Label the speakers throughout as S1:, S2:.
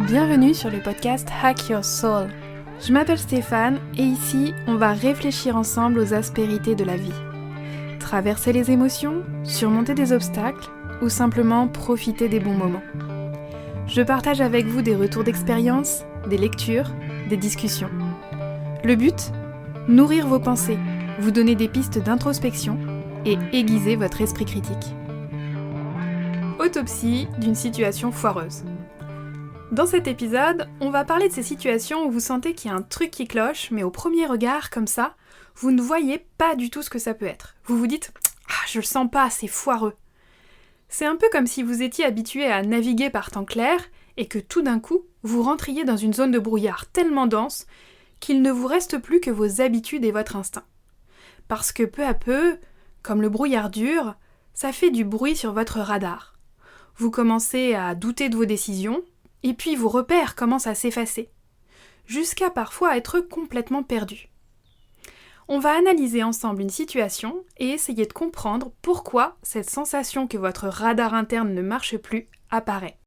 S1: Bienvenue sur le podcast Hack Your Soul. Je m'appelle Stéphane et ici, on va réfléchir ensemble aux aspérités de la vie. Traverser les émotions, surmonter des obstacles ou simplement profiter des bons moments. Je partage avec vous des retours d'expérience, des lectures, des discussions. Le but ? Nourrir vos pensées, vous donner des pistes d'introspection et aiguiser votre esprit critique. Autopsie d'une situation foireuse. Dans cet épisode, on va parler de ces situations où vous sentez qu'il y a un truc qui cloche, mais au premier regard, comme ça, vous ne voyez pas du tout ce que ça peut être. Vous vous dites « Ah, je le sens pas, c'est foireux ». C'est un peu comme si vous étiez habitué à naviguer par temps clair et que tout d'un coup, vous rentriez dans une zone de brouillard tellement dense qu'il ne vous reste plus que vos habitudes et votre instinct. Parce que peu à peu, comme le brouillard dure, ça fait du bruit sur votre radar. Vous commencez à douter de vos décisions, et puis vos repères commencent à s'effacer, jusqu'à parfois être complètement perdus. On va analyser ensemble une situation et essayer de comprendre pourquoi cette sensation que votre radar interne ne marche plus apparaît.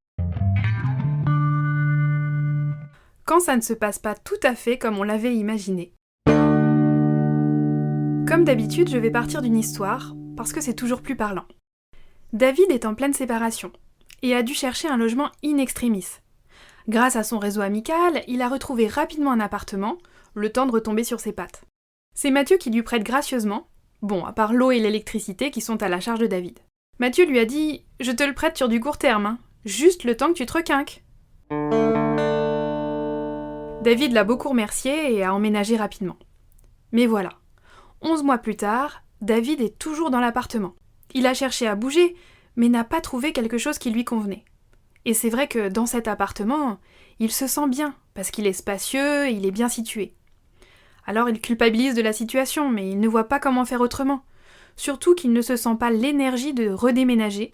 S1: Quand ça ne se passe pas tout à fait comme on l'avait imaginé. Comme d'habitude, je vais partir d'une histoire, parce que c'est toujours plus parlant. David est en pleine séparation, et a dû chercher un logement in extremis. Grâce à son réseau amical, il a retrouvé rapidement un appartement, le temps de retomber sur ses pattes. C'est Mathieu qui lui prête gracieusement, bon, à part l'eau et l'électricité qui sont à la charge de David. Mathieu lui a dit « Je te le prête sur du court terme, hein, juste le temps que tu te requinques ». David l'a beaucoup remercié et a emménagé rapidement. Mais voilà, 11 mois plus tard, David est toujours dans l'appartement. Il a cherché à bouger, mais n'a pas trouvé quelque chose qui lui convenait. Et c'est vrai que dans cet appartement, il se sent bien, parce qu'il est spacieux et il est bien situé. Alors il culpabilise de la situation, mais il ne voit pas comment faire autrement. Surtout qu'il ne se sent pas l'énergie de redéménager,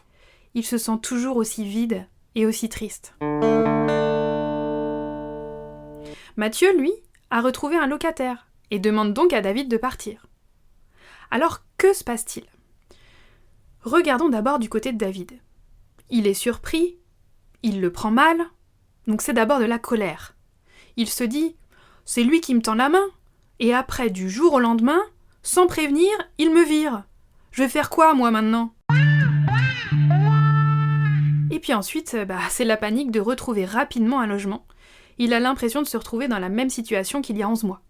S1: il se sent toujours aussi vide et aussi triste. Mathieu, lui, a retrouvé un locataire, et demande donc à David de partir. Alors que se passe-t-il ? Regardons d'abord du côté de David. Il est surpris, il le prend mal, donc c'est d'abord de la colère. Il se dit « c'est lui qui me tend la main, et après, du jour au lendemain, sans prévenir, il me vire. Je vais faire quoi, moi, maintenant ?» Et puis ensuite, c'est la panique de retrouver rapidement un logement. Il a l'impression de se retrouver dans la même situation qu'il y a 11 mois.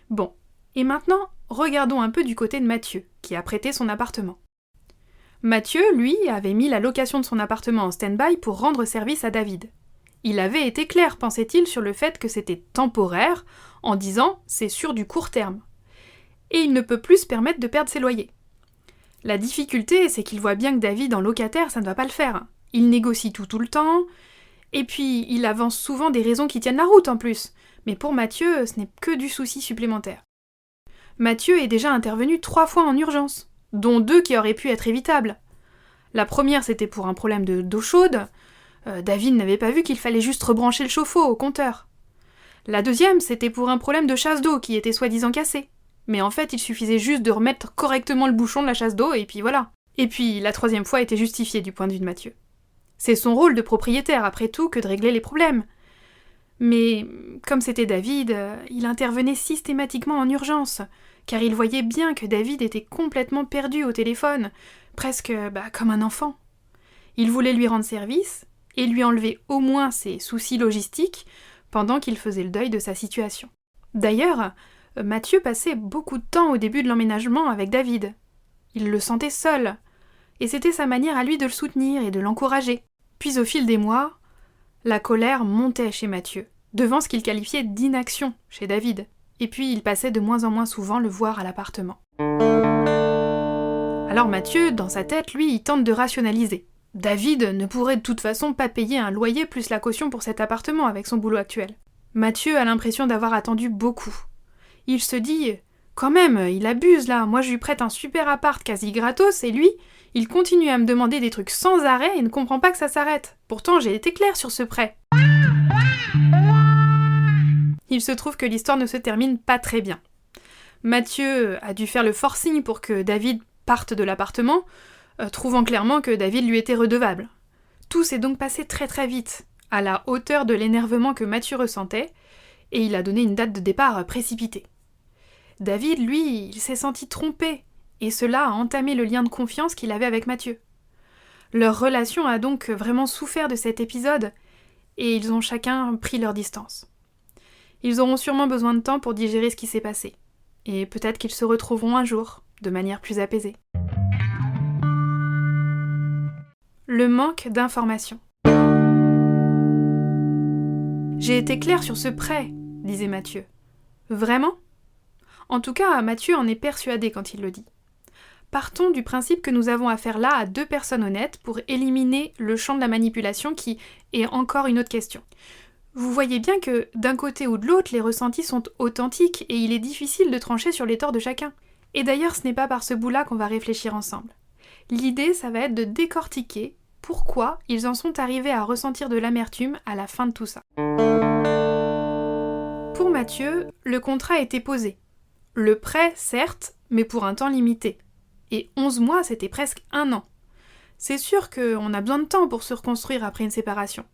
S1: Bon, et maintenant, regardons un peu du côté de Mathieu, qui a prêté son appartement. Mathieu, lui, avait mis la location de son appartement en stand-by pour rendre service à David. Il avait été clair, pensait-il, sur le fait que c'était temporaire, en disant « c'est sur du court terme ». Et il ne peut plus se permettre de perdre ses loyers. La difficulté, c'est qu'il voit bien que David, en locataire, ça ne va pas le faire. Il négocie tout le temps, et puis il avance souvent des raisons qui tiennent la route en plus. Mais pour Mathieu, ce n'est que du souci supplémentaire. Mathieu est déjà intervenu 3 fois en urgence, dont 2 qui auraient pu être évitables. La première, c'était pour un problème d'eau chaude. David n'avait pas vu qu'il fallait juste rebrancher le chauffe-eau au compteur. La deuxième, c'était pour un problème de chasse d'eau qui était soi-disant cassé. Mais en fait, il suffisait juste de remettre correctement le bouchon de la chasse d'eau et puis voilà. Et puis, la troisième fois était justifiée du point de vue de Mathieu. C'est son rôle de propriétaire, après tout, que de régler les problèmes. Mais, comme c'était David, il intervenait systématiquement en urgence, car il voyait bien que David était complètement perdu au téléphone, presque comme un enfant. Il voulait lui rendre service, et lui enlever au moins ses soucis logistiques, pendant qu'il faisait le deuil de sa situation. D'ailleurs, Mathieu passait beaucoup de temps au début de l'emménagement avec David. Il le sentait seul, et c'était sa manière à lui de le soutenir et de l'encourager. Puis au fil des mois, la colère montait chez Mathieu, devant ce qu'il qualifiait d'inaction chez David, et puis il passait de moins en moins souvent le voir à l'appartement. Alors Mathieu, dans sa tête, lui, il tente de rationaliser. David ne pourrait de toute façon pas payer un loyer plus la caution pour cet appartement avec son boulot actuel. Mathieu a l'impression d'avoir attendu beaucoup. Il se dit « Quand même, il abuse là, moi je lui prête un super appart quasi gratos et lui, il continue à me demander des trucs sans arrêt et ne comprend pas que ça s'arrête. Pourtant j'ai été claire sur ce prêt. » Il se trouve que l'histoire ne se termine pas très bien. Mathieu a dû faire le forcing pour que David parte de l'appartement, trouvant clairement que David lui était redevable. Tout s'est donc passé très très vite, à la hauteur de l'énervement que Mathieu ressentait, et il a donné une date de départ précipitée. David, lui, il s'est senti trompé, et cela a entamé le lien de confiance qu'il avait avec Mathieu. Leur relation a donc vraiment souffert de cet épisode, et ils ont chacun pris leur distance. Ils auront sûrement besoin de temps pour digérer ce qui s'est passé, et peut-être qu'ils se retrouveront un jour, de manière plus apaisée. Le manque d'informations. J'ai été claire sur ce prêt, disait Mathieu. Vraiment ? En tout cas, Mathieu en est persuadé quand il le dit. Partons du principe que nous avons affaire là à 2 personnes honnêtes pour éliminer le champ de la manipulation qui est encore une autre question. Vous voyez bien que d'un côté ou de l'autre, les ressentis sont authentiques et il est difficile de trancher sur les torts de chacun. Et d'ailleurs, ce n'est pas par ce bout-là qu'on va réfléchir ensemble. L'idée, ça va être de décortiquer pourquoi ils en sont arrivés à ressentir de l'amertume à la fin de tout ça. Pour Mathieu, le contrat était posé. Le prêt, certes, mais pour un temps limité. Et 11 mois, c'était presque 1 an. C'est sûr qu'on a besoin de temps pour se reconstruire après une séparation.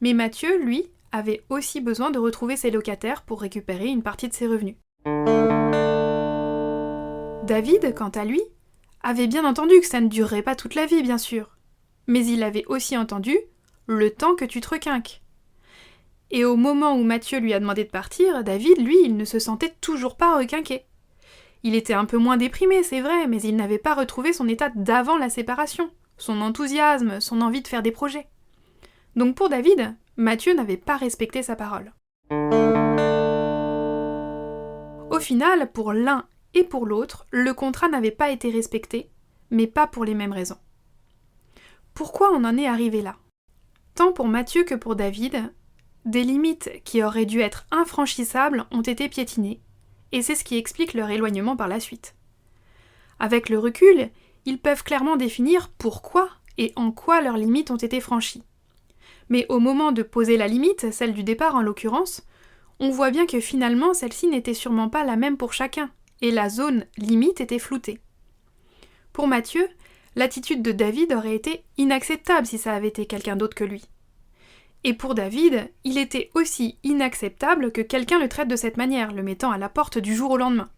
S1: Mais Mathieu, lui, avait aussi besoin de retrouver ses locataires pour récupérer une partie de ses revenus. David, quant à lui, avait bien entendu que ça ne durerait pas toute la vie, bien sûr. Mais il avait aussi entendu « le temps que tu te requinques ». Et au moment où Mathieu lui a demandé de partir, David, lui, il ne se sentait toujours pas requinqué. Il était un peu moins déprimé, c'est vrai, mais il n'avait pas retrouvé son état d'avant la séparation, son enthousiasme, son envie de faire des projets. Donc pour David, Mathieu n'avait pas respecté sa parole. Au final, pour l'un et pour l'autre, le contrat n'avait pas été respecté, mais pas pour les mêmes raisons. Pourquoi on en est arrivé là ? Tant pour Mathieu que pour David, des limites qui auraient dû être infranchissables ont été piétinées, et c'est ce qui explique leur éloignement par la suite. Avec le recul, ils peuvent clairement définir pourquoi et en quoi leurs limites ont été franchies. Mais au moment de poser la limite, celle du départ en l'occurrence, on voit bien que finalement celle-ci n'était sûrement pas la même pour chacun, et la zone limite était floutée. Pour Mathieu, l'attitude de David aurait été inacceptable si ça avait été quelqu'un d'autre que lui. Et pour David, il était aussi inacceptable que quelqu'un le traite de cette manière, le mettant à la porte du jour au lendemain.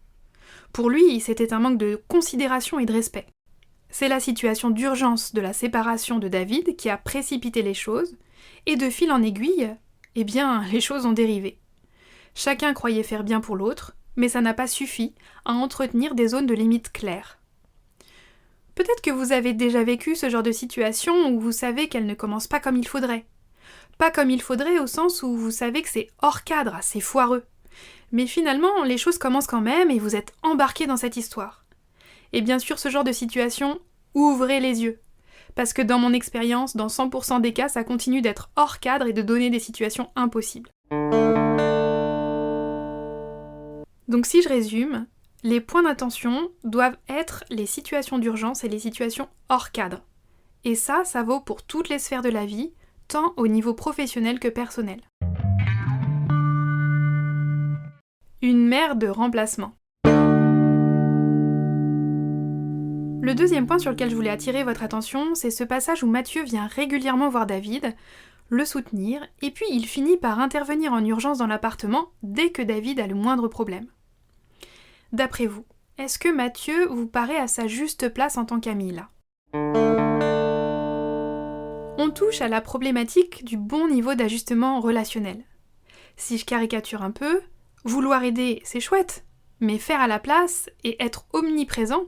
S1: Pour lui, c'était un manque de considération et de respect. C'est la situation d'urgence de la séparation de David qui a précipité les choses, et de fil en aiguille, eh bien, les choses ont dérivé. Chacun croyait faire bien pour l'autre, mais ça n'a pas suffi à entretenir des zones de limite claires. Peut-être que vous avez déjà vécu ce genre de situation où vous savez qu'elle ne commence pas comme il faudrait. Pas comme il faudrait au sens où vous savez que c'est hors cadre, c'est foireux. Mais finalement, les choses commencent quand même et vous êtes embarqué dans cette histoire. Et bien sûr, ce genre de situation, ouvrez les yeux. Parce que dans mon expérience, dans 100% des cas, ça continue d'être hors cadre et de donner des situations impossibles. Donc si je résume, les points d'attention doivent être les situations d'urgence et les situations hors cadre. Et ça vaut pour toutes les sphères de la vie, tant au niveau professionnel que personnel. Une mère de remplacement. Le deuxième point sur lequel je voulais attirer votre attention, c'est ce passage où Mathieu vient régulièrement voir David, le soutenir, et puis il finit par intervenir en urgence dans l'appartement dès que David a le moindre problème. D'après vous, est-ce que Mathieu vous paraît à sa juste place en tant qu'ami là ? On touche à la problématique du bon niveau d'ajustement relationnel. Si je caricature un peu, vouloir aider, c'est chouette, mais faire à la place et être omniprésent,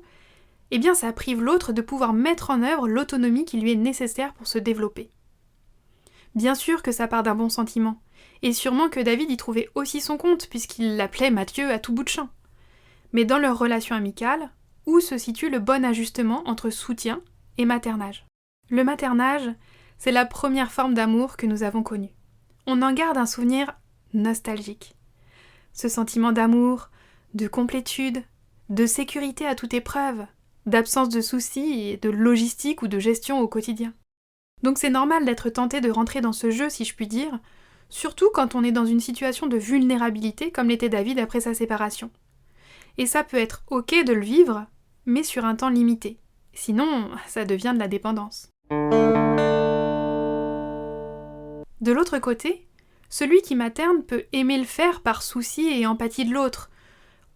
S1: eh bien ça prive l'autre de pouvoir mettre en œuvre l'autonomie qui lui est nécessaire pour se développer. Bien sûr que ça part d'un bon sentiment, et sûrement que David y trouvait aussi son compte puisqu'il l'appelait Mathieu à tout bout de champ. Mais dans leur relation amicale, où se situe le bon ajustement entre soutien et maternage ? Le maternage, c'est la première forme d'amour que nous avons connue. On en garde un souvenir nostalgique. Ce sentiment d'amour, de complétude, de sécurité à toute épreuve, d'absence de soucis et de logistique ou de gestion au quotidien. Donc c'est normal d'être tenté de rentrer dans ce jeu, si je puis dire, surtout quand on est dans une situation de vulnérabilité comme l'était David après sa séparation. Et ça peut être ok de le vivre, mais sur un temps limité. Sinon, ça devient de la dépendance. De l'autre côté, celui qui materne peut aimer le faire par souci et empathie de l'autre,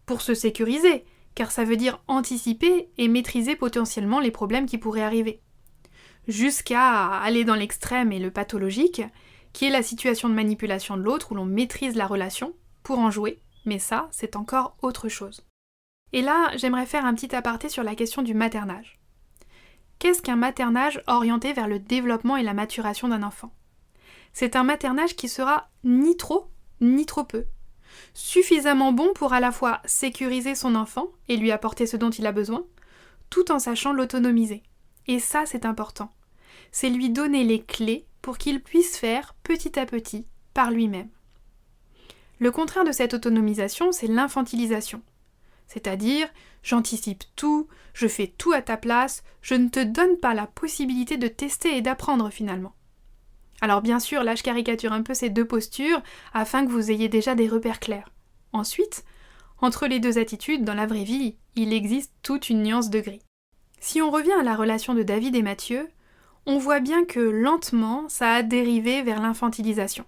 S1: pour se sécuriser, car ça veut dire anticiper et maîtriser potentiellement les problèmes qui pourraient arriver. Jusqu'à aller dans l'extrême et le pathologique, qui est la situation de manipulation de l'autre où l'on maîtrise la relation pour en jouer, mais ça, c'est encore autre chose. Et là, j'aimerais faire un petit aparté sur la question du maternage. Qu'est-ce qu'un maternage orienté vers le développement et la maturation d'un enfant ? C'est un maternage qui sera ni trop peu, suffisamment bon pour à la fois sécuriser son enfant et lui apporter ce dont il a besoin, tout en sachant l'autonomiser. Et ça, c'est important. C'est lui donner les clés pour qu'il puisse faire petit à petit par lui-même. Le contraire de cette autonomisation, c'est l'infantilisation. C'est-à-dire, j'anticipe tout, je fais tout à ta place, je ne te donne pas la possibilité de tester et d'apprendre finalement. Alors bien sûr, là je caricature un peu ces deux postures afin que vous ayez déjà des repères clairs. Ensuite, entre les deux attitudes, dans la vraie vie, il existe toute une nuance de gris. Si on revient à la relation de David et Mathieu, on voit bien que lentement, ça a dérivé vers l'infantilisation.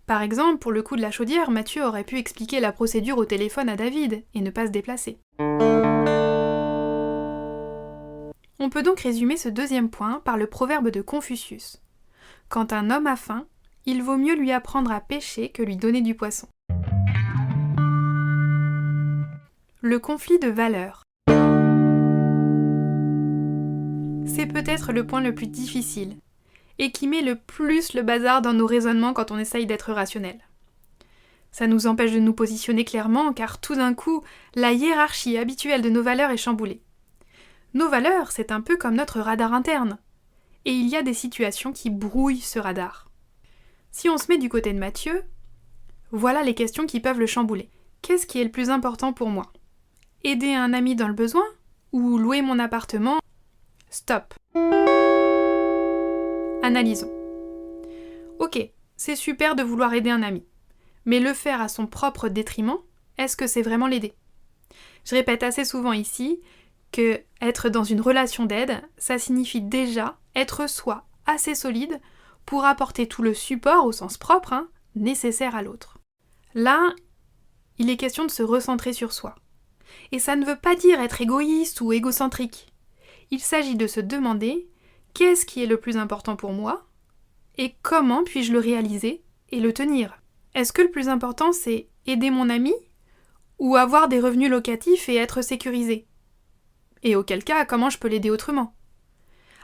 S1: Par exemple, pour le coup de la chaudière, Mathieu aurait pu expliquer la procédure au téléphone à David et ne pas se déplacer. On peut donc résumer ce deuxième point par le proverbe de Confucius. Quand un homme a faim, il vaut mieux lui apprendre à pêcher que lui donner du poisson. Le conflit de valeurs. C'est peut-être le point le plus difficile, et qui met le plus le bazar dans nos raisonnements quand on essaye d'être rationnel. Ça nous empêche de nous positionner clairement, car tout d'un coup, la hiérarchie habituelle de nos valeurs est chamboulée. Nos valeurs, c'est un peu comme notre radar interne. Et il y a des situations qui brouillent ce radar. Si on se met du côté de Mathieu, voilà les questions qui peuvent le chambouler. Qu'est-ce qui est le plus important pour moi ? Aider un ami dans le besoin ? Ou louer mon appartement ? Stop. Analysons. Ok, c'est super de vouloir aider un ami. Mais le faire à son propre détriment, est-ce que c'est vraiment l'aider ? Je répète assez souvent ici que être dans une relation d'aide, ça signifie déjà être soi assez solide pour apporter tout le support, au sens propre, nécessaire à l'autre. Là, il est question de se recentrer sur soi. Et ça ne veut pas dire être égoïste ou égocentrique. Il s'agit de se demander qu'est-ce qui est le plus important pour moi et comment puis-je le réaliser et le tenir. Est-ce que le plus important c'est aider mon ami ou avoir des revenus locatifs et être sécurisé ? Et auquel cas, comment je peux l'aider autrement ?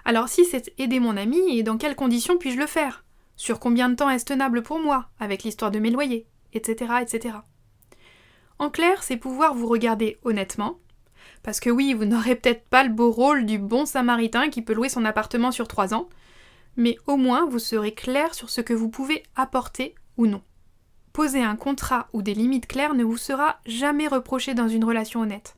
S1: Alors si c'est aider mon ami, et dans quelles conditions puis-je le faire ? Sur combien de temps est-ce tenable pour moi, avec l'histoire de mes loyers, etc., etc. En clair, c'est pouvoir vous regarder honnêtement, parce que oui, vous n'aurez peut-être pas le beau rôle du bon samaritain qui peut louer son appartement sur 3 ans, mais au moins vous serez clair sur ce que vous pouvez apporter ou non. Poser un contrat ou des limites claires ne vous sera jamais reproché dans une relation honnête.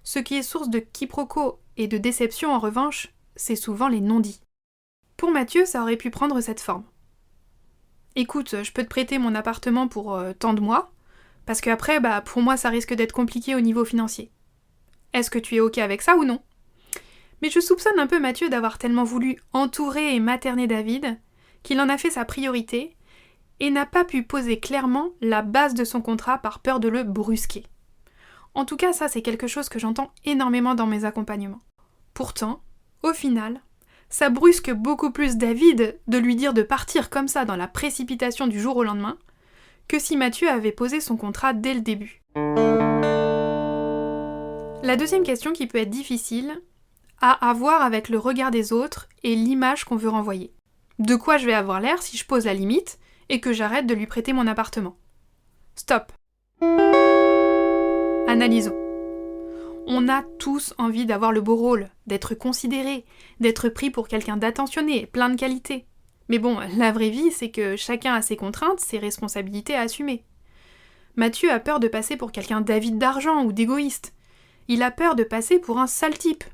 S1: Ce qui est source de quiproquos et de déception en revanche, c'est souvent les non-dits. Pour Mathieu, ça aurait pu prendre cette forme. Écoute, je peux te prêter mon appartement pour tant de mois, parce qu'après, pour moi, ça risque d'être compliqué au niveau financier. Est-ce que tu es ok avec ça ou non ? Mais je soupçonne un peu Mathieu d'avoir tellement voulu entourer et materner David, qu'il en a fait sa priorité, et n'a pas pu poser clairement la base de son contrat par peur de le brusquer. En tout cas, ça c'est quelque chose que j'entends énormément dans mes accompagnements. Pourtant, au final, ça brusque beaucoup plus David de lui dire de partir comme ça dans la précipitation du jour au lendemain, que si Mathieu avait posé son contrat dès le début. La deuxième question qui peut être difficile a à voir avec le regard des autres et l'image qu'on veut renvoyer. De quoi je vais avoir l'air si je pose la limite et que j'arrête de lui prêter mon appartement ? Stop. Analysons. On a tous envie d'avoir le beau rôle, d'être considéré, d'être pris pour quelqu'un d'attentionné, plein de qualités. Mais bon, la vraie vie, c'est que chacun a ses contraintes, ses responsabilités à assumer. Mathieu a peur de passer pour quelqu'un d'avide d'argent ou d'égoïste. Il a peur de passer pour un sale type.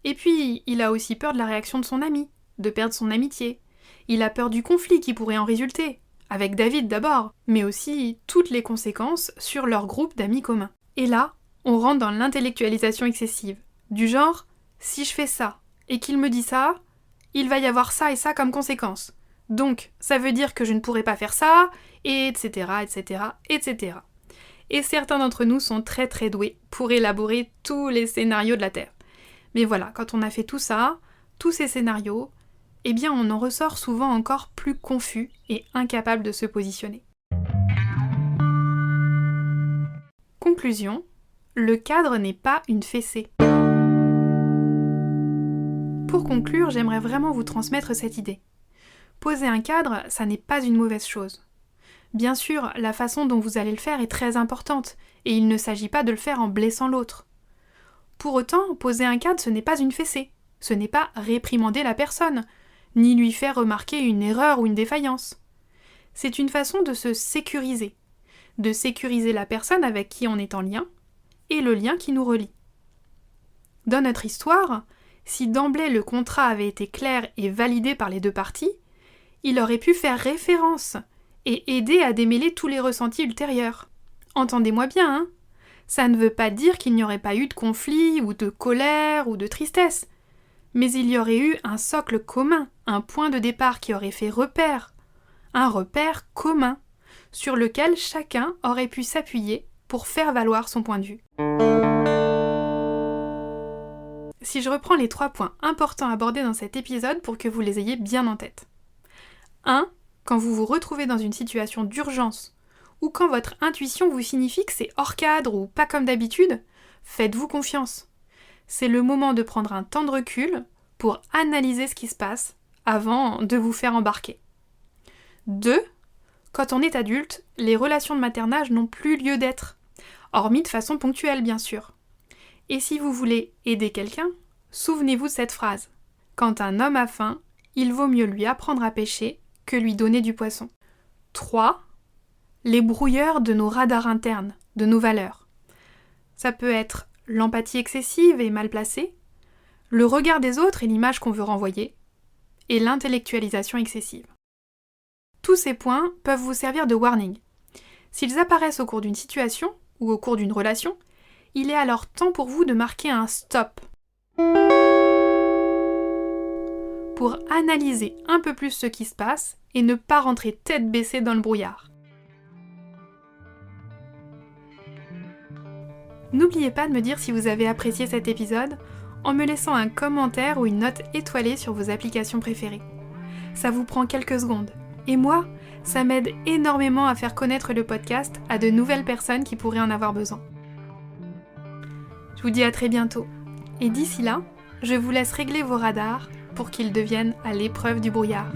S1: Et puis, il a aussi peur de la réaction de son ami, de perdre son amitié. Il a peur du conflit qui pourrait en résulter, avec David d'abord, mais aussi toutes les conséquences sur leur groupe d'amis communs. Et là, on rentre dans l'intellectualisation excessive, du genre, si je fais ça, et qu'il me dit ça, il va y avoir ça et ça comme conséquence. Donc, ça veut dire que je ne pourrai pas faire ça, et etc., etc., etc. Et certains d'entre nous sont très très doués pour élaborer tous les scénarios de la Terre. Mais voilà, quand on a fait tout ça, tous ces scénarios, eh bien on en ressort souvent encore plus confus et incapable de se positionner. Conclusion, le cadre n'est pas une fessée. Pour conclure, j'aimerais vraiment vous transmettre cette idée. Poser un cadre, ça n'est pas une mauvaise chose. Bien sûr, la façon dont vous allez le faire est très importante, et il ne s'agit pas de le faire en blessant l'autre. Pour autant, poser un cadre, ce n'est pas une fessée, ce n'est pas réprimander la personne, ni lui faire remarquer une erreur ou une défaillance. C'est une façon de se sécuriser la personne avec qui on est en lien, et le lien qui nous relie. Dans notre histoire, si d'emblée le contrat avait été clair et validé par les deux parties, il aurait pu faire référence et aider à démêler tous les ressentis ultérieurs. Entendez-moi bien, hein ? Ça ne veut pas dire qu'il n'y aurait pas eu de conflit, ou de colère, ou de tristesse. Mais il y aurait eu un socle commun, un point de départ qui aurait fait repère. Un repère commun, sur lequel chacun aurait pu s'appuyer pour faire valoir son point de vue. Si je reprends les 3 points importants abordés dans cet épisode pour que vous les ayez bien en tête. 1. Quand vous vous retrouvez dans une situation d'urgence, ou quand votre intuition vous signifie que c'est hors cadre ou pas comme d'habitude, faites-vous confiance. C'est le moment de prendre un temps de recul pour analyser ce qui se passe avant de vous faire embarquer. 2. Quand on est adulte, les relations de maternage n'ont plus lieu d'être, hormis de façon ponctuelle bien sûr. Et si vous voulez aider quelqu'un, souvenez-vous de cette phrase. Quand un homme a faim, il vaut mieux lui apprendre à pêcher que lui donner du poisson. 3. Les brouilleurs de nos radars internes, de nos valeurs. Ça peut être l'empathie excessive et mal placée, le regard des autres et l'image qu'on veut renvoyer, et l'intellectualisation excessive. Tous ces points peuvent vous servir de warning. S'ils apparaissent au cours d'une situation ou au cours d'une relation, il est alors temps pour vous de marquer un stop. Pour analyser un peu plus ce qui se passe et ne pas rentrer tête baissée dans le brouillard. N'oubliez pas de me dire si vous avez apprécié cet épisode en me laissant un commentaire ou une note étoilée sur vos applications préférées. Ça vous prend quelques secondes. Et moi, ça m'aide énormément à faire connaître le podcast à de nouvelles personnes qui pourraient en avoir besoin. Je vous dis à très bientôt. Et d'ici là, je vous laisse régler vos radars pour qu'ils deviennent à l'épreuve du brouillard.